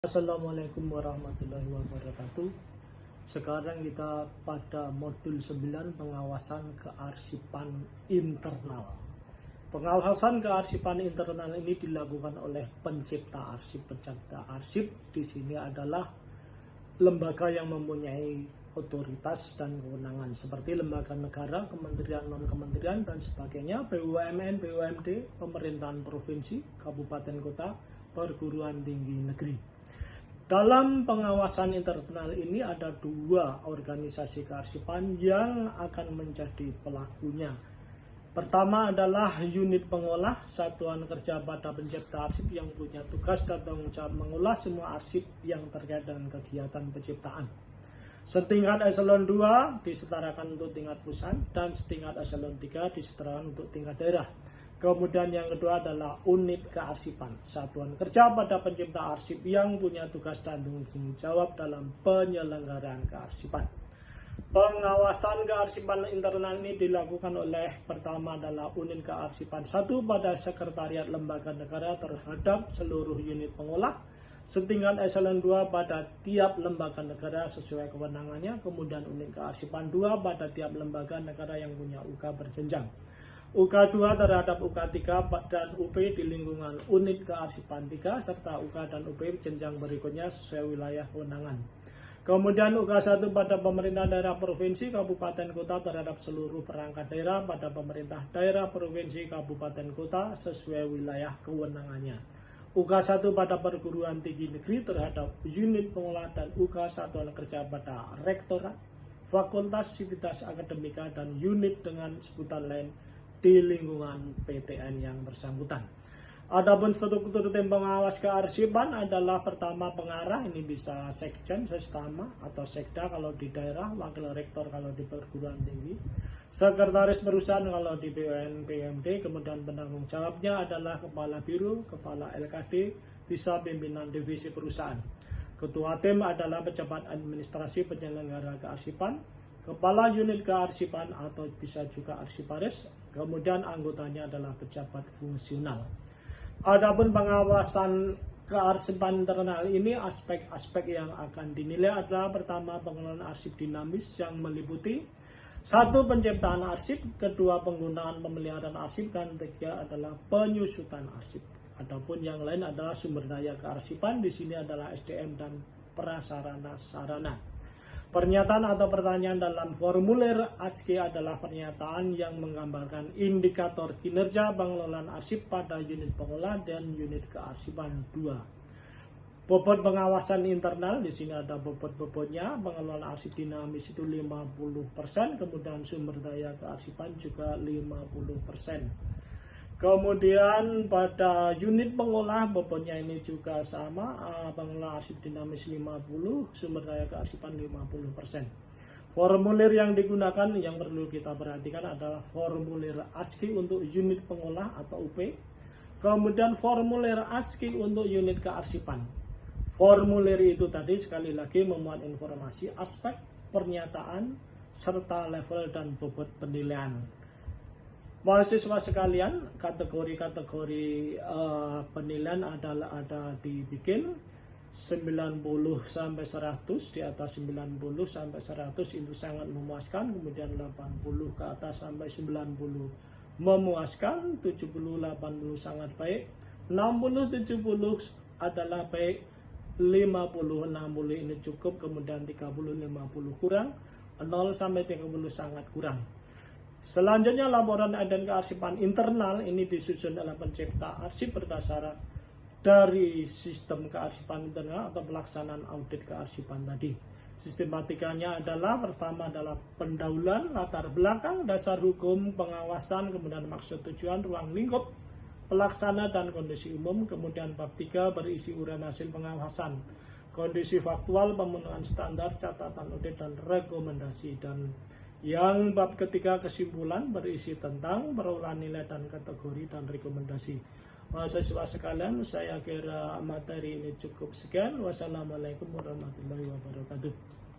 Assalamualaikum warahmatullahi wabarakatuh. Sekarang kita pada modul 9 pengawasan kearsipan internal. Pengawasan kearsipan internal ini dilakukan oleh pencipta arsip. Pencipta arsip di sini adalah lembaga yang mempunyai otoritas dan kewenangan seperti lembaga negara, kementerian, non-kementerian dan sebagainya, BUMN, BUMD, pemerintahan provinsi, kabupaten kota, perguruan tinggi negeri. Dalam pengawasan internal ini ada dua organisasi kearsipan yang akan menjadi pelakunya. Pertama adalah unit pengolah, satuan kerja pada pencipta arsip yang punya tugas dan tanggung jawab mengolah semua arsip yang terkait dengan kegiatan penciptaan. Setingkat eselon 2 disetarakan untuk tingkat pusat dan setingkat eselon 3 disetarakan untuk tingkat daerah. Kemudian yang kedua adalah unit kearsipan, satuan kerja pada pencipta arsip yang punya tugas dan tanggung jawab dalam penyelenggaraan kearsipan. Pengawasan kearsipan internal ini dilakukan oleh pertama adalah unit kearsipan 1 pada sekretariat lembaga negara terhadap seluruh unit pengolah, setingkat eselon 2 pada tiap lembaga negara sesuai kewenangannya, kemudian unit kearsipan 2 pada tiap lembaga negara yang punya UK berjenjang. UK2 terhadap UK3 dan UP di lingkungan unit kearsipan 3 serta UK dan UP jenjang berikutnya sesuai wilayah kewenangan. Kemudian UK1 pada pemerintah daerah provinsi, kabupaten kota terhadap seluruh perangkat daerah pada pemerintah daerah provinsi, kabupaten kota sesuai wilayah kewenangannya. UK1 pada perguruan tinggi negeri terhadap unit pengolah dan UK satuan kerja pada rektorat, fakultas, sivitas akademika dan unit dengan sebutan lain di lingkungan PTN yang bersangkutan. Adapun struktur tim pengawas kearsipan adalah pertama pengarah, ini bisa sekjen, sestama atau sekda kalau di daerah, wakil rektor kalau di perguruan tinggi, sekretaris perusahaan kalau di BUMN, BUMD, kemudian penanggung jawabnya adalah kepala biro, kepala LKD, bisa pimpinan divisi perusahaan. Ketua tim adalah pejabat administrasi penyelenggara kearsipan, kepala unit kearsipan atau bisa juga arsiparis, kemudian anggotanya adalah pejabat fungsional. Adapun pengawasan kearsipan internal ini aspek-aspek yang akan dinilai adalah pertama pengelolaan arsip dinamis yang meliputi 1. Penciptaan arsip, kedua penggunaan pemeliharaan arsip, dan ketiga adalah penyusutan arsip. Adapun yang lain adalah sumber daya kearsipan, di sini adalah SDM dan prasarana sarana. Pernyataan atau pertanyaan dalam formulir ASCII adalah pernyataan yang menggambarkan indikator kinerja pengelolaan arsip pada unit pengolah dan unit kearsipan 2. Bobot pengawasan internal, di sini ada bobot-bobotnya. Pengelolaan arsip dinamis itu 50%, kemudian sumber daya kearsipan juga 50%. Kemudian pada unit pengolah bobotnya ini juga sama, pengelola arsip dinamis 50, sumber daya kearsipan 50%. Formulir yang digunakan yang perlu kita perhatikan adalah formulir ASCII untuk unit pengolah atau UP, kemudian formulir ASCII untuk unit kearsipan. Formulir itu tadi sekali lagi memuat informasi, aspek, pernyataan, serta level dan bobot penilaian. Mahasiswa sekalian, kategori-kategori penilaian ada dibikin 90 sampai 100, di atas 90 sampai 100 itu sangat memuaskan, kemudian 80 ke atas sampai 90 memuaskan, 70 80 sangat baik, 60 70 adalah baik, 50 60 ini cukup, kemudian 30 50 kurang, 0 sampai 30 sangat kurang. Selanjutnya laporan dan kearsipan internal ini disusun oleh pencipta arsip berdasar dari sistem kearsipan internal atau pelaksanaan audit kearsipan tadi. Sistematikanya adalah pertama adalah pendahuluan, latar belakang, dasar hukum, pengawasan, kemudian maksud tujuan, ruang lingkup, pelaksana dan kondisi umum, kemudian bab 3 berisi uraian hasil pengawasan, kondisi faktual, pemenuhan standar, catatan audit dan rekomendasi, dan yang bab ketiga kesimpulan berisi tentang perolehan nilai dan kategori dan rekomendasi. Mahasiswa sekalian, saya kira materi ini cukup sekian. Wassalamualaikum warahmatullahi wabarakatuh.